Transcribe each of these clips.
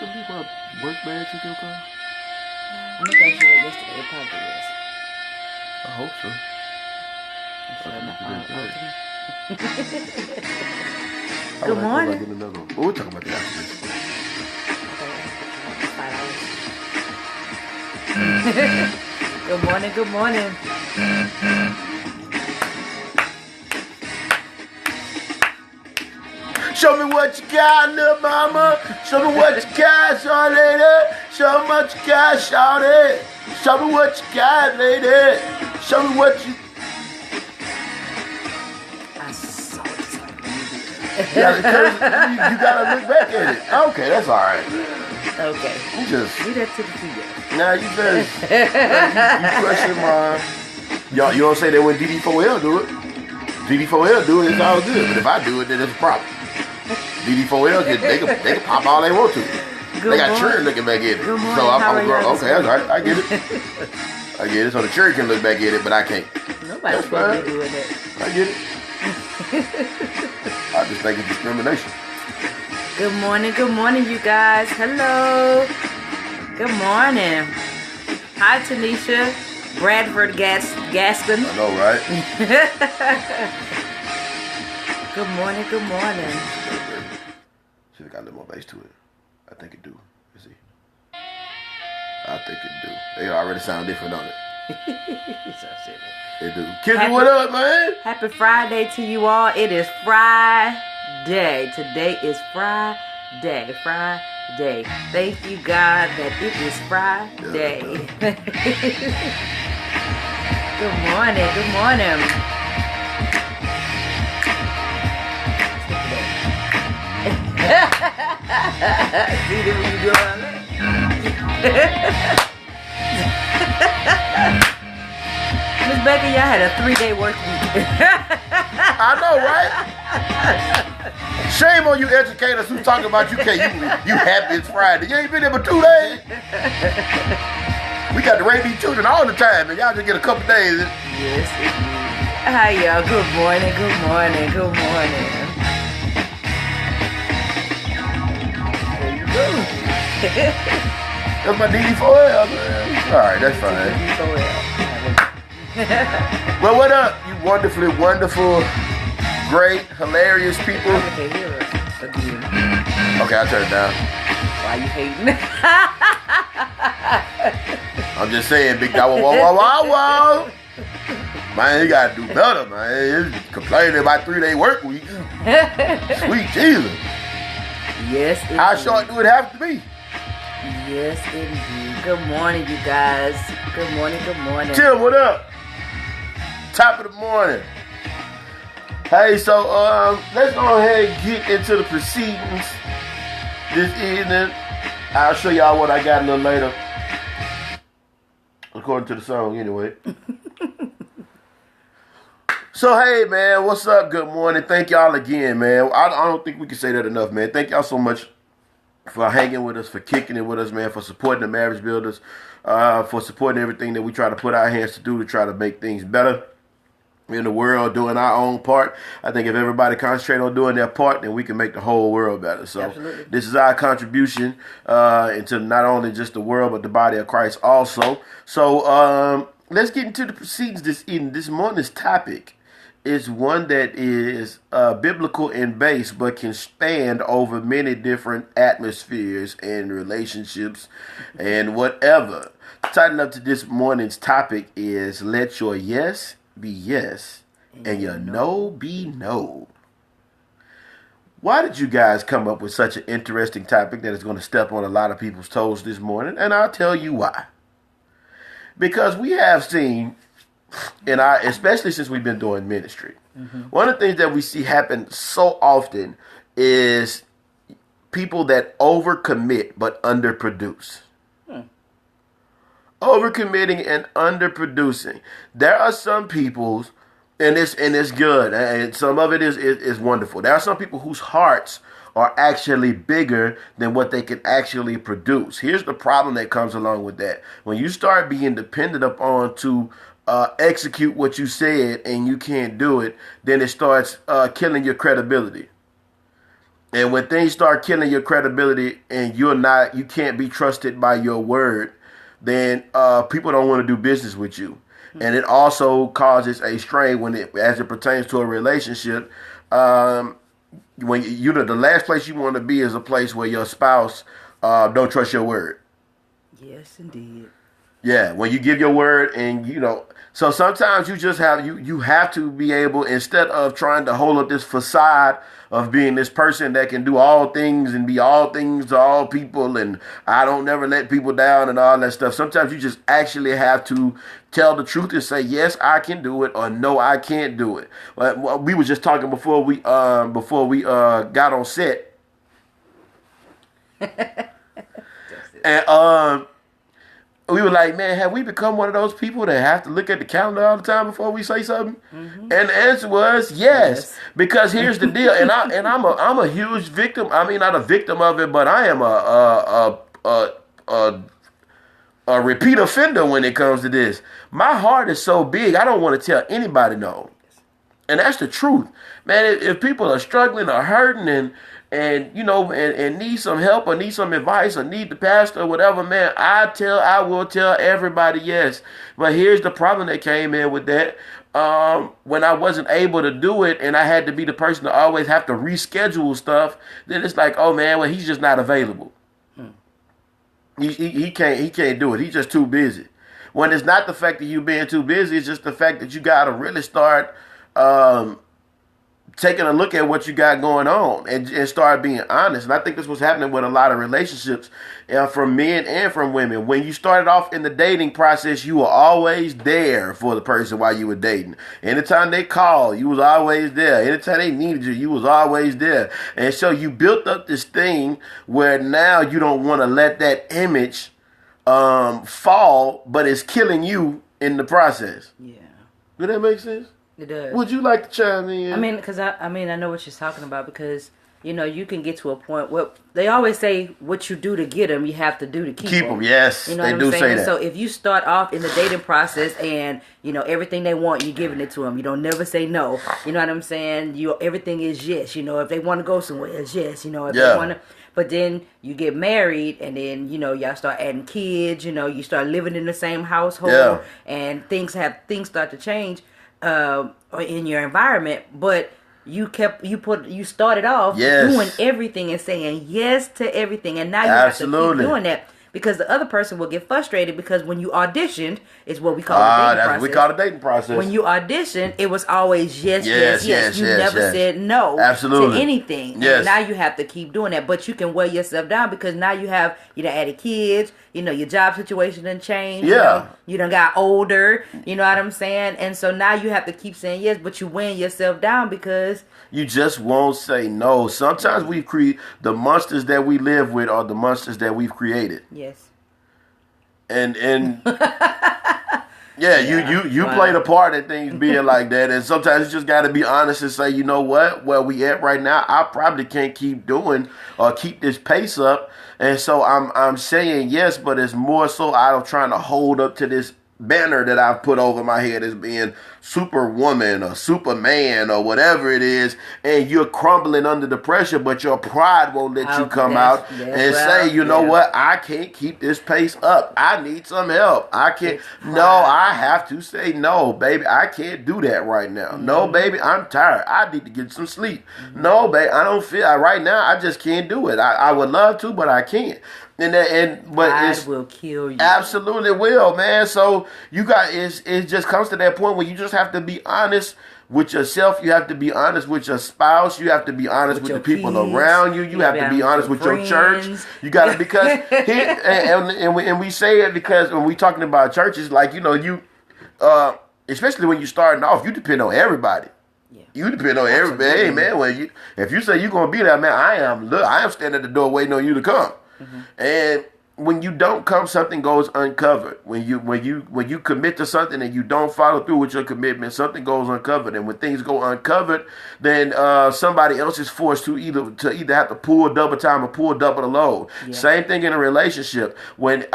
Some people have work bags in your car? I'm not sure that yesterday. It probably was. I hope so. Good morning. Get another one. We'll talk about that after this. Good morning, good morning. Show me what you got, little mama. Show me what you got, short lady. Show me what you got, shorty. Show me what you got, lady. Show me what you... I'm so excited. You gotta look back at it. Okay, that's all right. Okay. You just... Leave that to the studio. Now you just... you question my... Y'all, you don't say that when DD4L do it. DD4L do it, it's all good. But if I do it, then it's a problem. DD4L, they can pop all they want to. They got children looking back at it. Good morning, So I'm how a are girl. you? Okay, that's all right. I get it. I get it. So the children can look back at it, but I can't. Nobody's supposed to be doing that. I get it. I just think it's discrimination. Good morning, you guys. Hello. Good morning. Hi, Tanisha. Bradford Gaston. I know, right? Good morning, good morning. Should have got a little more bass to it. I think it do. You see? I think it do. They already sound different, don't it? They do. Kendra, what up, man? Happy Friday to you all. It is Friday. Today is Friday. Friday. Thank you, God, that it is Friday. Good morning. Good morning. See what you doing? Miss Becky, y'all had a 3-day work week. I know, right? Shame on you educators who talking about you happy it's Friday. You ain't been there for 2 days. We got to raise these children all the time, and y'all just get a couple days. Yes, indeed. Hi, y'all. Good morning. Good morning. Good morning. There you go. That's my DD4L, man. All right, that's fine. Well, what up, you wonderfully wonderful, great, hilarious people? I can't hear us again. Okay, I'll turn it down. Why you hating? I'm just saying, big dog, whoa. Man, you gotta do better, man. You're complaining about 3-day work week. Sweet Jesus. Yes, indeed. How short do it have to be? Yes, indeed. Good morning, you guys. Good morning, good morning. Tim, what up? Top of the morning. Hey, so let's go ahead and get into the proceedings this evening. I'll show y'all what I got a little later. According to the song, anyway. So, hey, man, what's up? Good morning. Thank y'all again, man. I don't think we can say that enough, man. Thank y'all so much for hanging with us, for kicking it with us, man, for supporting the Marriage Builders, for supporting everything that we try to put our hands to do to try to make things better in the world, doing our own part. I think if everybody concentrate on doing their part, then we can make the whole world better. So Absolutely. This is our contribution into not only just the world, but the body of Christ also. So let's get into the proceedings this evening. This morning's topic is one that is biblical in base, but can span over many different atmospheres and relationships and whatever. The title up to this morning's topic is Let Your Yes Be Yes and Your No Be No. Why did you guys come up with such an interesting topic that is going to step on a lot of people's toes this morning? And I'll tell you why. Because we have seen, especially since we've been doing ministry, one of the things that we see happen so often is people that overcommit but underproduce. Overcommitting and underproducing. There are some people, and it's good, and some of it is wonderful. There are some people whose hearts are actually bigger than what they can actually produce. Here's the problem that comes along with that. When you start being dependent upon to execute what you said and you can't do it, then it starts killing your credibility. And when things start killing your credibility and you can't be trusted by your word, then people don't want to do business with you. And it also causes a strain as it pertains to a relationship. When the last place you want to be is a place where your spouse don't trust your word. Yes, indeed. Yeah, when you give your word and so sometimes you just you have to be able, instead of trying to hold up this facade of being this person that can do all things and be all things to all people and I don't never let people down and all that stuff. Sometimes you just actually have to tell the truth and say, yes, I can do it, or no, I can't do it. We were just talking before we got on set. And we were like, man, have we become one of those people that have to look at the calendar all the time before we say something? Mm-hmm. And the answer was yes. Because here's the deal, and I'm a huge victim. I mean, not a victim of it, but I am a repeat offender when it comes to this. My heart is so big, I don't want to tell anybody no. And that's the truth, man. If people are struggling or hurting and need some help or need some advice or need the pastor or whatever, man, I will tell everybody yes. But here's the problem that came in with that. When I wasn't able to do it and I had to be the person to always have to reschedule stuff, then it's like, oh man, well, he's just not available. He can't do it. He's just too busy. When it's not the fact that you being too busy, it's just the fact that you got to really start taking a look at what you got going on and start being honest. And I think this was happening with a lot of relationships from men and from women. When you started off in the dating process, you were always there for the person while you were dating. Anytime they called, you was always there. Anytime they needed you, you was always there. And so you built up this thing where now you don't want to let that image fall, but it's killing you in the process. Yeah. Does that make sense? It does. Would you like to chime in? I mean, because I know what you're talking about, because you can get to a point where they always say what you do to get them, you have to do to keep them. Yes, you know they what do I'm saying? say that. So if you start off in the dating process and everything they want, you're giving it to them. You don't never say no. You know what I'm saying? Everything is yes. If they want to go somewhere, it's yes. If they want to. But then you get married, and then y'all start adding kids. You start living in the same household, and things start to change in your environment. But you started off doing everything and saying yes to everything, and now you have to keep doing that. Because the other person will get frustrated, because when you auditioned, is what we call the dating process. That's what we call the dating process. When you auditioned, it was always yes. You never said no to anything. Yes. And now you have to keep doing that. But you can weigh yourself down, because now you have added kids. Your job situation done changed. Yeah. You done got older. You know what I'm saying? And so now you have to keep saying yes, but you weighing yourself down because you just won't say no. Sometimes we create the monsters that we live with are the monsters that we've created. Yes. And you played a part in things being like that, and sometimes you just got to be honest and say, you know what, where we at right now, I probably can't keep doing or keep this pace up, and so I'm saying yes, but it's more so out of trying to hold up to this banner that I've put over my head as being Superwoman or Superman or whatever it is, and you're crumbling under the pressure, but your pride won't let you come out and say, you know what, I can't keep this pace up. I need some help. I have to say no, baby. I can't do that right now. Mm-hmm. No, baby, I'm tired. I need to get some sleep. Mm-hmm. No, baby, I don't feel right now. I just can't do it. I would love to, but I can't. But it will kill you. Absolutely will, man. So it just comes to that point where you just have to be honest with yourself. You have to be honest with your spouse. You have to be honest with the people around you. You have to be honest with your church. You got to, because and we say it because when we talking about churches, like especially when you're starting off, you depend on everybody. Yeah. You depend on everybody. Hey man, if you say you're gonna be there, man, I am standing at the door waiting on you to come. Mm-hmm. And when you don't come, something goes uncovered. When you commit to something and you don't follow through with your commitment, something goes uncovered. And when things go uncovered, then somebody else is forced to either have to pull double time or pull double the load. Yeah. Same thing in a relationship. When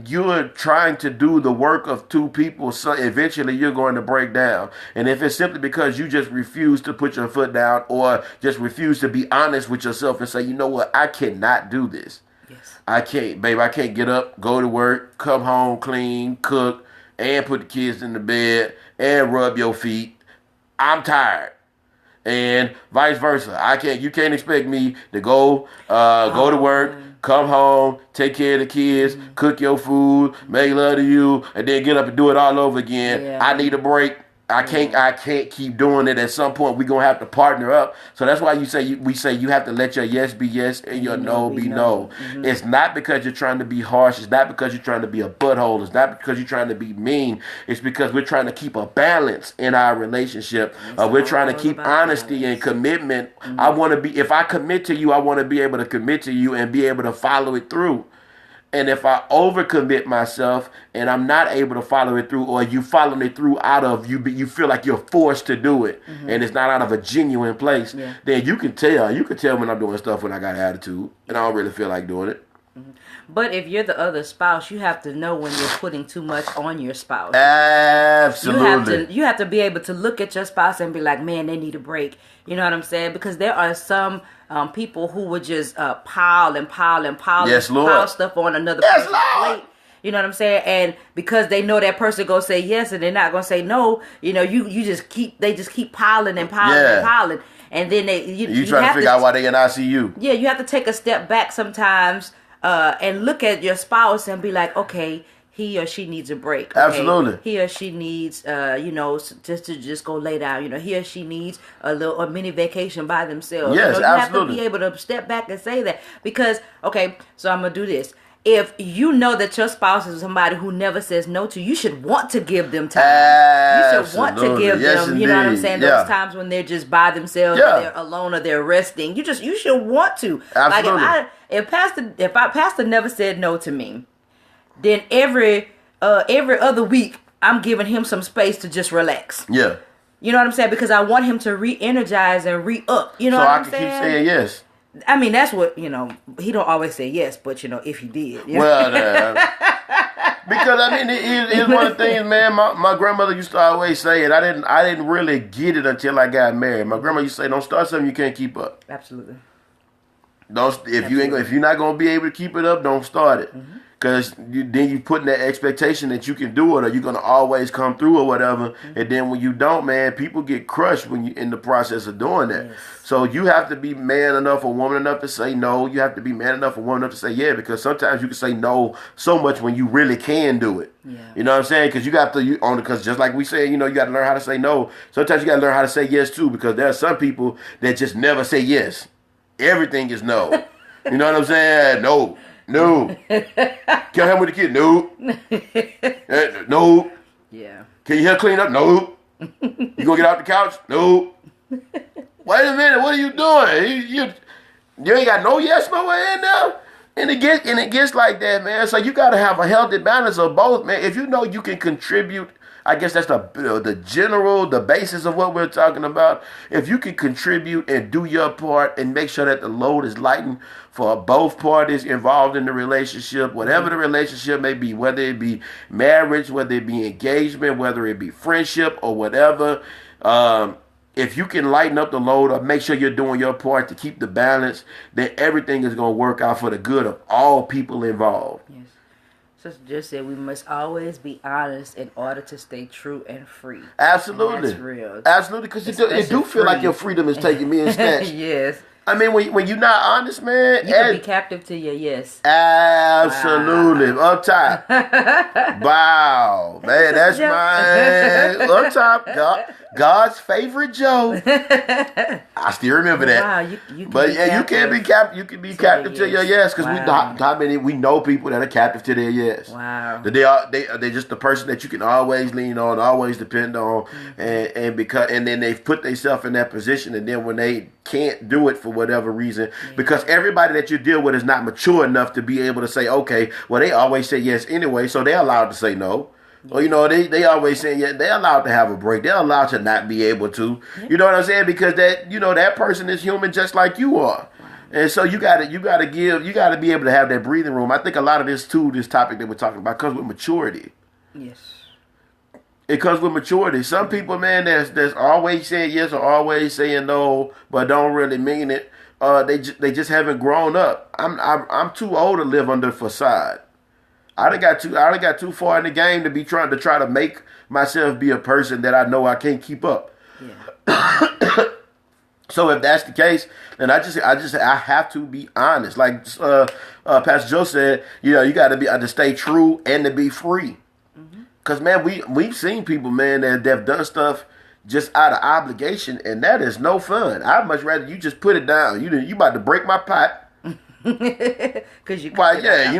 you're trying to do the work of two people, so eventually you're going to break down. And if it's simply because you just refuse to put your foot down or just refuse to be honest with yourself and say, you know what, I cannot do this. I can't, babe. I can't get up, go to work, come home, clean, cook, and put the kids in the bed and rub your feet. I'm tired, and vice versa. I can't. You can't expect me to go to work, come home, take care of the kids, cook your food, make love to you, and then get up and do it all over again. Yeah. I need a break. I can't keep doing it. At some point, we're gonna have to partner up. So that's why we say you have to let your yes be yes and your no be no. Mm-hmm. It's not because you're trying to be harsh. It's not because you're trying to be a butthole. It's not because you're trying to be mean. It's because we're trying to keep a balance in our relationship. We're trying to keep honesty and commitment. Mm-hmm. If I commit to you, I want to be able to commit to you and be able to follow it through. And if I overcommit myself and I'm not able to follow it through, or you follow it through out of you feel like you're forced to do it, and it's not out of a genuine place, then you can tell. You can tell when I'm doing stuff when I got attitude and I don't really feel like doing it. But if you're the other spouse, you have to know when you're putting too much on your spouse. Absolutely. You have to be able to look at your spouse and be like, man, they need a break. You know what I'm saying? Because there are some people who would just pile stuff on another person's plate. You know what I'm saying? And because they know that person gonna say yes and they're not gonna say no, you know, they just keep piling and piling and piling. And then you trying to figure out why they in ICU. Yeah, you have to take a step back sometimes and look at your spouse and be like, okay, he or she needs a break. Okay? Absolutely. He or she needs, just go lay down. You know, he or she needs a mini vacation by themselves. Yes, you absolutely. have to be able to step back and say that. Because, okay, so I'm going to do this. If you know that your spouse is somebody who never says no to you, you should want to give them time. Absolutely. You should want to give them, you know what I'm saying? Those times when they're just by themselves, or they're alone, or they're resting. You should want to. Absolutely. Like if Pastor never said no to me, then every other week I'm giving him some space to just relax. Yeah. You know what I'm saying? Because I want him to re-energize and re-up. You know what I'm saying? So I can keep saying yes. I mean, that's what, you know, he don't always say yes, but, you know, if he did. Well, because, I mean, it's one of the things, man, my grandmother used to always say, and I didn't really get it until I got married. My grandma used to say, don't start something you can't keep up. Absolutely. If you're not going to be able to keep it up, don't start it. Mm-hmm. Because then you put in that expectation that you can do it, or you're going to always come through or whatever. Mm-hmm. And then when you don't, man, people get crushed when you in the process of doing that. Yes. So you have to be man enough or woman enough to say no. You have to be man enough or woman enough to say yeah, because sometimes you can say no so much when you really can do it. Yeah. You know what I'm saying? Because because just like we say, you know, you got to learn how to say no. Sometimes you got to learn how to say yes too, because there are some people that just never say yes. Everything is no. You know what I'm saying? No. No. Can I help with the kid? No. No. Yeah. Can you help clean up? No. You gonna get off the couch? No. Wait a minute. What are you doing? You ain't got no yes nowhere in there. And it gets like that, man. So you gotta have a healthy balance of both, man. If you know you can contribute, I guess that's the basis of what we're talking about. If you can contribute and do your part and make sure that the load is lightened for both parties involved in the relationship, whatever the relationship may be, whether it be marriage, whether it be engagement, whether it be friendship or whatever, if you can lighten up the load or make sure you're doing your part to keep the balance, then everything is going to work out for the good of all people involved. Yes. Sister just said we must always be honest in order to stay true and free. Absolutely. And that's real. Absolutely, because it do feel like your freedom is taking me in snatch. Yes. I mean, when you're not honest, man. You can be captive to your yes. Absolutely. Wow. Up top. Wow. Man, that's my up top. God's favorite Joe. I still remember that. Wow, you but yeah, you can't be captive. You can be captive to your yes, because we know people that are captive to their yes. Wow. That they're just the person that you can always lean on, always depend on, and then they've put themselves in that position, and then when they can't do it for whatever reason, because everybody that you deal with is not mature enough to be able to say, okay, well, they always say yes anyway, so they're allowed to say no. Or, they always say, yeah, they're allowed to have a break. They're allowed to not be able to. You know what I'm saying? Because that person is human just like you are. And so you gotta be able to have that breathing room. I think a lot of this topic that we're talking about comes with maturity. Yes. It comes with maturity. Some people, man, that's always saying yes or always saying no, but don't really mean it. They just haven't grown up. I'm too old to live under facade. I done got too far in the game to be trying to make myself be a person that I know I can't keep up. Yeah. So if that's the case, then I have to be honest. Like Pastor Joe said, you got to stay true and to be free. Because man, we've seen people, man, that have done stuff just out of obligation, and that is no fun. I'd much rather you just put it down. You about to break my pot. Cause you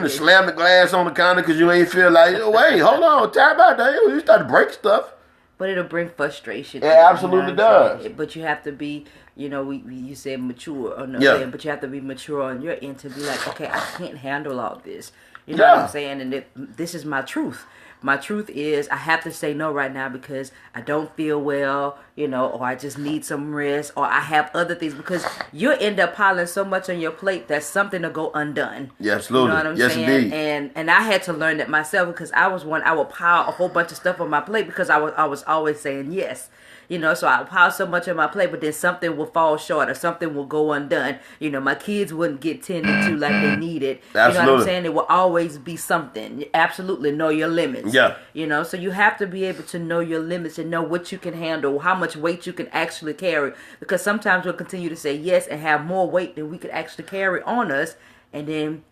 slam the glass on the counter because you ain't feel like, wait, hold on, time out there. You start to break stuff. But it'll bring frustration. It absolutely does. But you have to be, you said mature on the end, but you have to be mature on your end to be like, okay, I can't handle all this. You know what I'm saying? And this is my truth. My truth is I have to say no right now because I don't feel well, or I just need some rest, or I have other things, because you end up piling so much on your plate that something will go undone. Yeah, absolutely. You know what I'm saying? Indeed. And I had to learn that myself, because I would pile a whole bunch of stuff on my plate because I was always saying yes. So I pile so much on my plate, but then something will fall short or something will go undone. My kids wouldn't get tended to like they needed. Absolutely. You know what I'm saying? It will always be something. You absolutely know your limits. Yeah. So you have to be able to know your limits and know what you can handle, how much weight you can actually carry. Because sometimes we'll continue to say yes and have more weight than we could actually carry on us. And then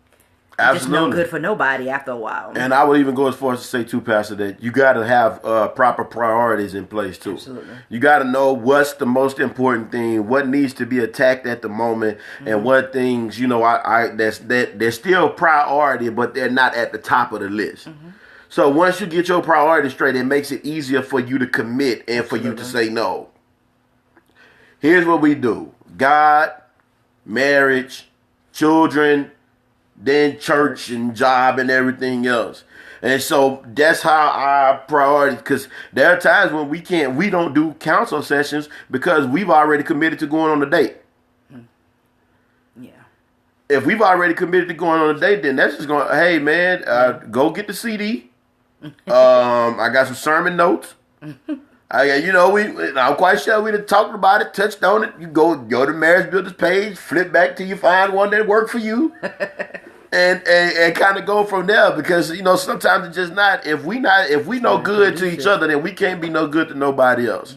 it's no good for nobody after a while. And I would even go as far as to say too, Pastor, that you got to have proper priorities in place too. Absolutely. You got to know what's the most important thing, what needs to be attacked at the moment, and what things they're still priority, but they're not at the top of the list. So once you get your priorities straight, it makes it easier for you to commit and for you to say no. Here's what we do: God, marriage, children, then church and job and everything else. And so that's how our priorities, because there are times when we don't do counsel sessions because we've already committed to going on a date. Yeah. If we've already committed to going on a date, then that's just going, hey man, go get the CD. I got some sermon notes. I'm quite sure we done talked about it, touched on it. You go to Marriage Builders page, flip back till you find one that worked for you, and kind of go from there. Because sometimes it's just not. If we no good to each other, then we can't be no good to nobody else.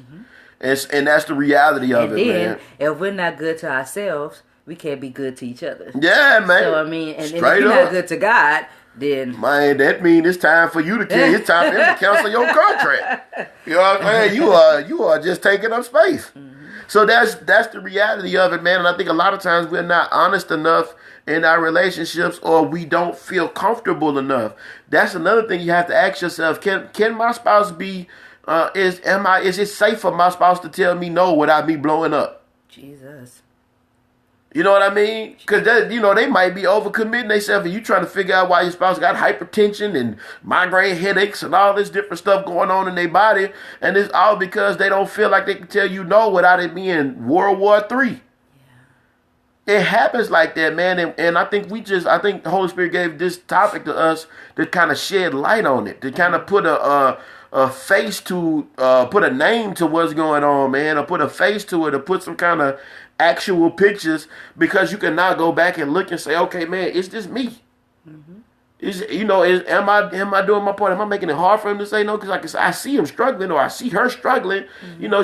And that's the reality of it, man. If we're not good to ourselves, we can't be good to each other. Yeah, man. So and if you're not good to God, then that means it's time for you to it's time for him to cancel your contract. You know what I'm saying? You are just taking up space. So that's the reality of it, man. And I think a lot of times we're not honest enough in our relationships, or we don't feel comfortable enough. That's another thing you have to ask yourself: Can my spouse be? Is it safe for my spouse to tell me no without me blowing up? Jesus. You know what I mean? Because they might be overcommitting themselves, and you trying to figure out why your spouse got hypertension and migraine headaches and all this different stuff going on in their body, and it's all because they don't feel like they can tell you no without it being World War III. Yeah. It happens like that, man, and I think the Holy Spirit gave this topic to us to kind of shed light on it, to kind of put a face to, put a name to what's going on, man, or put a face to it, or put some kind of actual pictures, because you can now go back and look and say, okay, man, it's just me. Am I doing my part? Am I making it hard for him to say no? Because I see him struggling, or I see her struggling.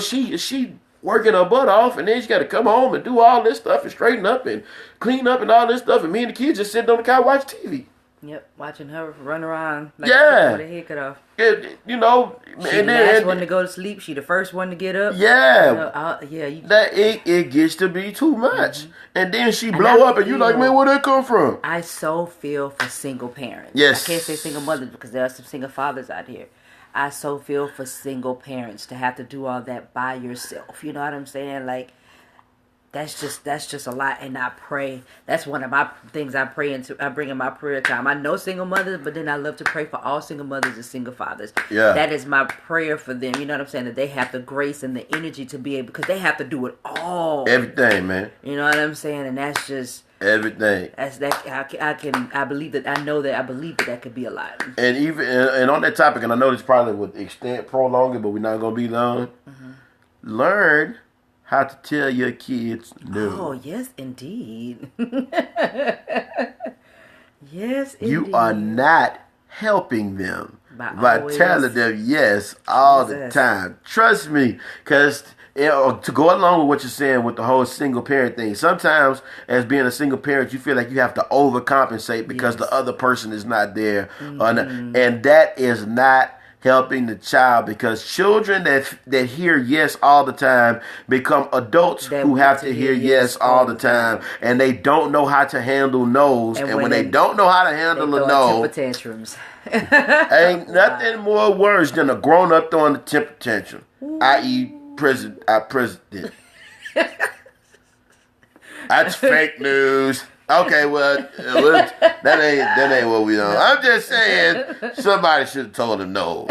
She working her butt off, and then she got to come home and do all this stuff and straighten up and clean up and all this stuff, and me and the kids just sitting on the couch watch TV. Yep, watching her run around like Yeah. with her head cut off. You know, She and the then last one to go to sleep. She the first one to get up. yeah, You know, yeah. that it gets to be too much, and then she And blow I up, and you like, feel- man, where that come from? I so feel for single parents. Yes. I can't say single mothers because there are some single fathers out here. I so feel for single parents to have to do all that by yourself. You know what I'm saying? Like, that's just a lot. And I pray. That's one of my things I pray into. I bring in my prayer time. I know single mothers, but then I love to pray for all single mothers and single fathers. Yeah. That is my prayer for them. You know what I'm saying? That they have the grace and the energy to be able, because they have to do it all. Everything, man. You know what I'm saying? And that's just. Everything. As that I believe that could be a lot. And even and on that topic, and I know this probably would prolong it, but we're not gonna be long. Mm-hmm. Learn how to tell your kids no. Oh yes, indeed. Yes, indeed. You are not helping them by always- telling them yes all the Jesus. time. Trust me, because to go along with what you're saying with the whole single parent thing, sometimes as being a single parent, you feel like you have to overcompensate because the other person is not there, and that is not helping the child, because children that hear yes all the time become adults That who want have to to hear hear yes all the time, and they don't know how to handle no's, and when they don't know how to They handle a throw no, temper tantrums. ain't nothing more worse than a grown up throwing a temper tantrum, i.e. president. That's fake news. Okay, well, that ain't what we on. I'm just saying somebody should have told him no.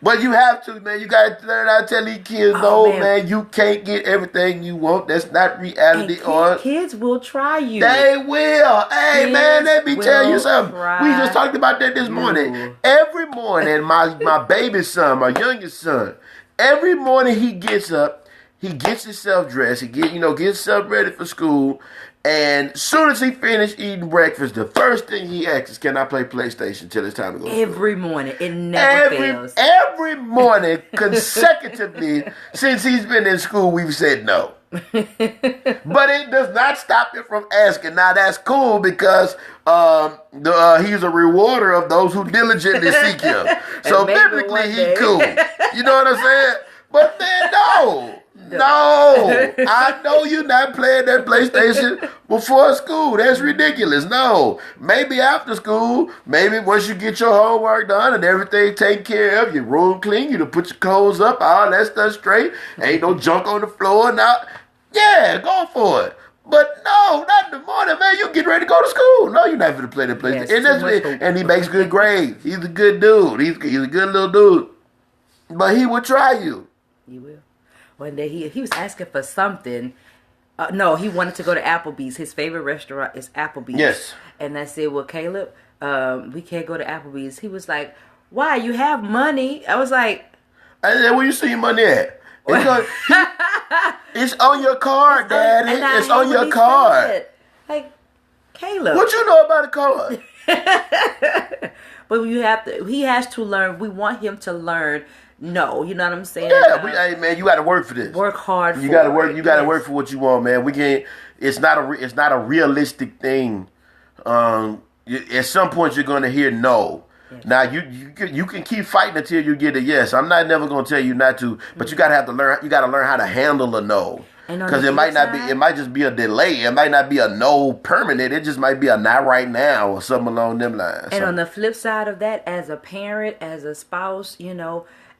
But you have to, man. You got to learn how to tell these kids, no, man. You can't get everything you want. That's not reality. Kids will try you. They will. Hey, man, let me tell you something. We just talked about that this morning. Every morning, my baby son, my youngest son, every morning he gets up, he gets himself dressed, he gets himself ready for school, and as soon as he finished eating breakfast, the first thing he asks is, "Can I play PlayStation till it's time to go to school?" Every morning. It never fails. Every morning, consecutively, since he's been in school, we've said no. But it does not stop him from asking. Now, that's cool because he's a rewarder of those who diligently seek him. So biblically, he's cool. You know what I'm saying? But man, no. I know you're not playing that PlayStation before school. That's ridiculous. No. Maybe after school, maybe once you get your homework done and everything taken care of, your room clean, you to put your clothes up, all that stuff straight. Ain't no junk on the floor now. Yeah, go for it. But no, not in the morning, man. You get ready to go to school. No, you're not going to play that PlayStation. And he makes good grades. He's a good dude. He's a good little dude. But he will try you. He will. One day he was asking for something. No, he wanted to go to Applebee's. His favorite restaurant is Applebee's. Yes. And I said, well, Caleb, we can't go to Applebee's. He was like, why? You have money. I was like. I said, where you see your money at? It's on your card, Daddy. It's on your card. Like, Caleb. What you know about a card? But he has to learn. We want him to learn. No, you know what I'm saying? Yeah, hey man, you got to work for this. Work hard. You got to work. You got to work for what you want, man. We can't. It's not a realistic thing. At some point, you're gonna hear no. Yes. Now you can keep fighting until you get a yes. I'm never gonna tell you not to, but you gotta learn. You gotta learn how to handle a no. Because it might not be. It might just be a delay. It might not be a no permanent. It just might be a not right now or something along them lines. And on the flip side of that, as a parent, as a spouse,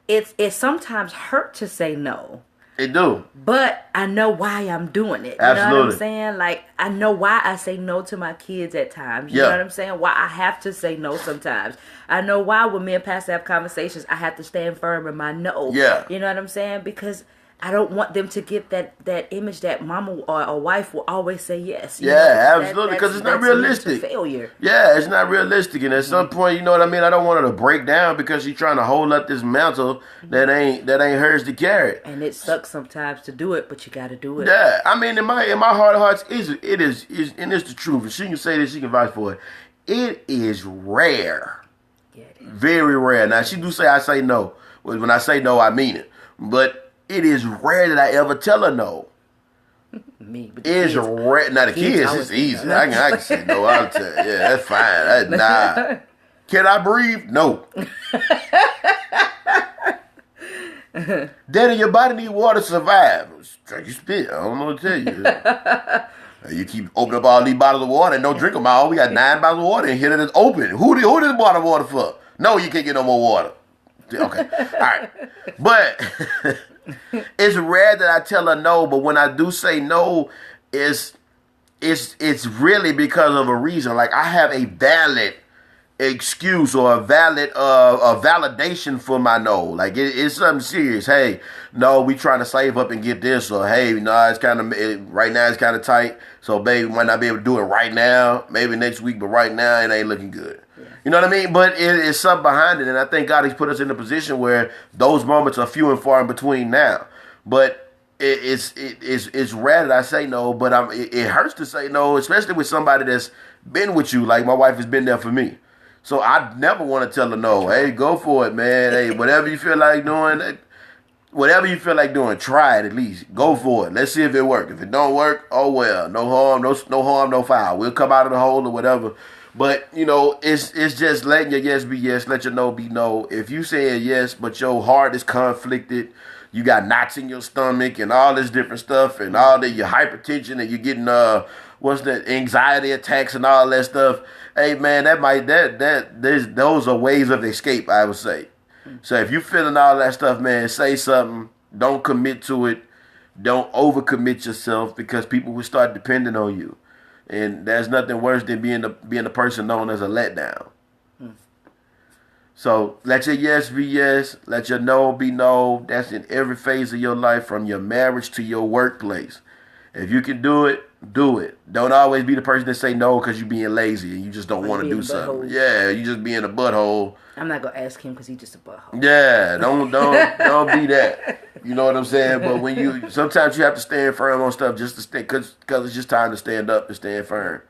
it sometimes hurt to say no. It do. But I know why I'm doing it. You Absolutely. know what I'm saying? Like, I know why I say no to my kids at times. You know what I'm saying? Why I have to say no sometimes. I know why when me and Pastor have conversations, I have to stand firm in my no. Yeah. You know what I'm saying? Because I don't want them to get that image that mama or a wife will always say yes. Absolutely, because it's not realistic. Failure. Yeah, it's not realistic, and at some point, you know what I mean. I don't want her to break down because she's trying to hold up this mantle that ain't hers to carry. And it sucks sometimes to do it, but you got to do it. Yeah, I mean, in my heart of hearts, it is, and it's the truth. And she can say this, she can vouch for it. It is rare, very rare. Now she do say I say no. When I say no, I mean it, but it is rare that I ever tell her no. Me, but It's rare. Now the kids, it's easy. I can say no. I'll tell you. Yeah, that's fine. Nah. Can I breathe? No. Daddy, your body need water to survive. Drink your spit. I don't know what to tell you. You keep opening up all these bottles of water and don't drink them all. We got 9 bottles of water and here it is open. Who this bottle of water for? No, you can't get no more water. Okay. All right. But it's rare that I tell her no, but when I do say no, it's really because of a reason. Like I have a valid excuse or a valid a validation for my no. Like it's something serious. Hey, no, we trying to save up and get this, or hey, no, it's kind of right now it's kind of tight, so baby might not be able to do it right now, maybe next week, but right now it ain't looking good. Yeah. You know what I mean? But it's something behind it, and I think God has put us in a position where those moments are few and far in between now. But it's rare that I say no, but it hurts to say no, especially with somebody that's been with you. Like my wife has been there for me. So I never want to tell her no. Hey, go for it, man. Hey, whatever you feel like doing, try it at least. Go for it. Let's see if it works. If it don't work, oh well. No harm, no foul. We'll come out of the hole or whatever. But it's just letting your yes be yes, let your no be no. If you say yes, but your heart is conflicted, you got knots in your stomach and all this different stuff, and all that your hypertension, and you're getting anxiety attacks and all that stuff. Hey man, those are ways of escape, I would say. So if you're feeling all that stuff, man, say something. Don't commit to it. Don't overcommit yourself, because people will start depending on you, and there's nothing worse than being the person known as a letdown. So let your yes be yes. Let your no be no. That's in every phase of your life, from your marriage to your workplace. If you can do it, do it. Don't always be the person that say no because you're being lazy and you just don't want to do something. Yeah, you just being a butthole. I'm not gonna ask him because he's just a butthole. Yeah, don't be that. You know what I'm saying? But sometimes you have to stand firm on stuff just to stay, because it's just time to stand up and stand firm.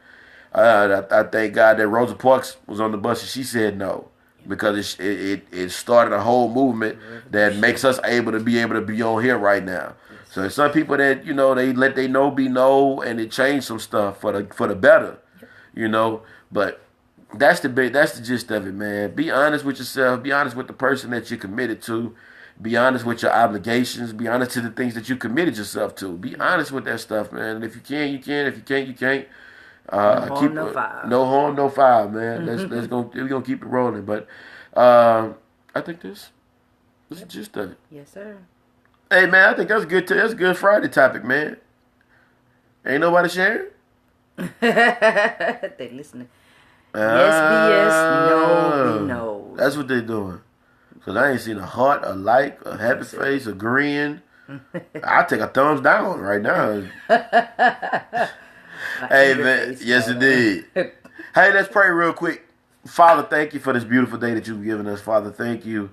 I thank God that Rosa Parks was on the bus and she said no, because it started a whole movement that makes us able to be on here right now. So some people that, they let they no be no, and it changed some stuff for the better, But that's the gist of it, man. Be honest with yourself. Be honest with the person that you're committed to. Be honest with your obligations. Be honest to the things that you committed yourself to. Be honest with that stuff, man. And if you can, you can. If you can't, you can't. No harm, no foul. No harm, no foul, man. We're gonna keep it rolling. But I think this is the gist of it. Yes, sir. Hey man, I think that's good. That's a good Friday topic, man. Ain't nobody sharing? They listening. Yes be yes, no be no. That's what they doing. Cause I ain't seen a heart, a like, a happy face, a grin. I take a thumbs down right now. Hey man, yes indeed. Hey, let's pray real quick. Father, thank you for this beautiful day that you've given us. Father, thank you.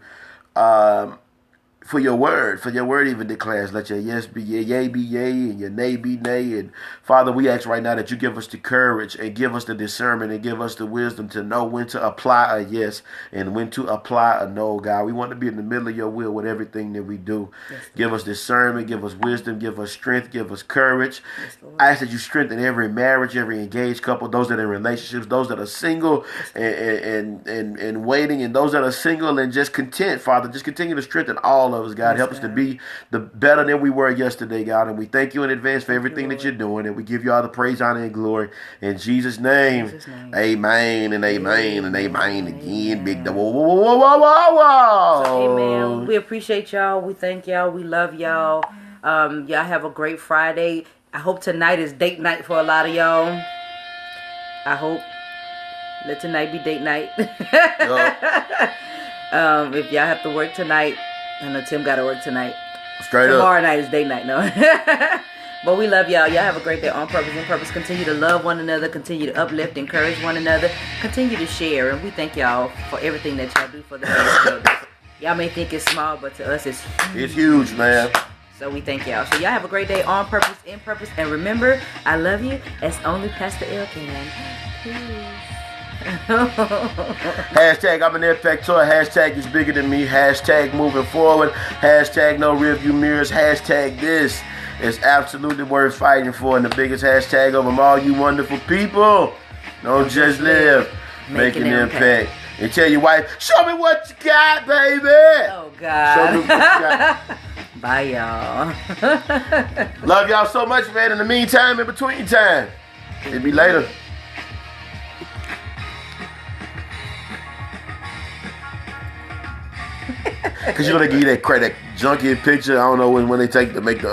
For your word even declares, let your yes be yea be yea, and your nay be nay. And Father, we ask right now that you give us the courage and give us the discernment and give us the wisdom to know when to apply a yes and when to apply a no, God. We want to be in the middle of your will with everything that we do. Yes, give us discernment, give us wisdom, give us strength, give us courage. Yes, I ask that you strengthen every marriage, every engaged couple, those that are in relationships, those that are single and waiting, and those that are single and just content, Father. Just continue to strengthen all of us, God. Help us to be the better than we were yesterday, God. And we thank you in advance for everything that you're doing. And we give you all the praise, honor, and glory. In Jesus' name. Amen and amen and amen again. Big whoa, whoa, whoa, whoa, whoa, whoa. So, amen. We appreciate y'all. We thank y'all. We love y'all. Y'all have a great Friday. I hope tonight is date night for a lot of y'all. I hope. Let tonight be date night. If y'all have to work tonight, I know Tim got to work tonight. Tomorrow night is date night, no. But we love y'all. Y'all have a great day on purpose. In purpose, continue to love one another. Continue to uplift, encourage one another. Continue to share. And we thank y'all for everything that y'all do for the family. Y'all may think it's small, but to us it's huge. It's huge, man. So we thank y'all. So y'all have a great day on purpose, in purpose. And remember, I love you as only Pastor L can. Peace. Hashtag I'm an impact toy. Hashtag is bigger than me. Hashtag moving forward. Hashtag no rearview mirrors. Hashtag this. It's absolutely worth fighting for, and the biggest hashtag of them all, you wonderful people. Don't just live, make an impact. And tell your wife, show me what you got, baby. Oh, God. Show me what you got. Bye, y'all. Love y'all so much, man. In the meantime, in between time, it'll be later. Because you know they give you that junky picture. I don't know when they take to make the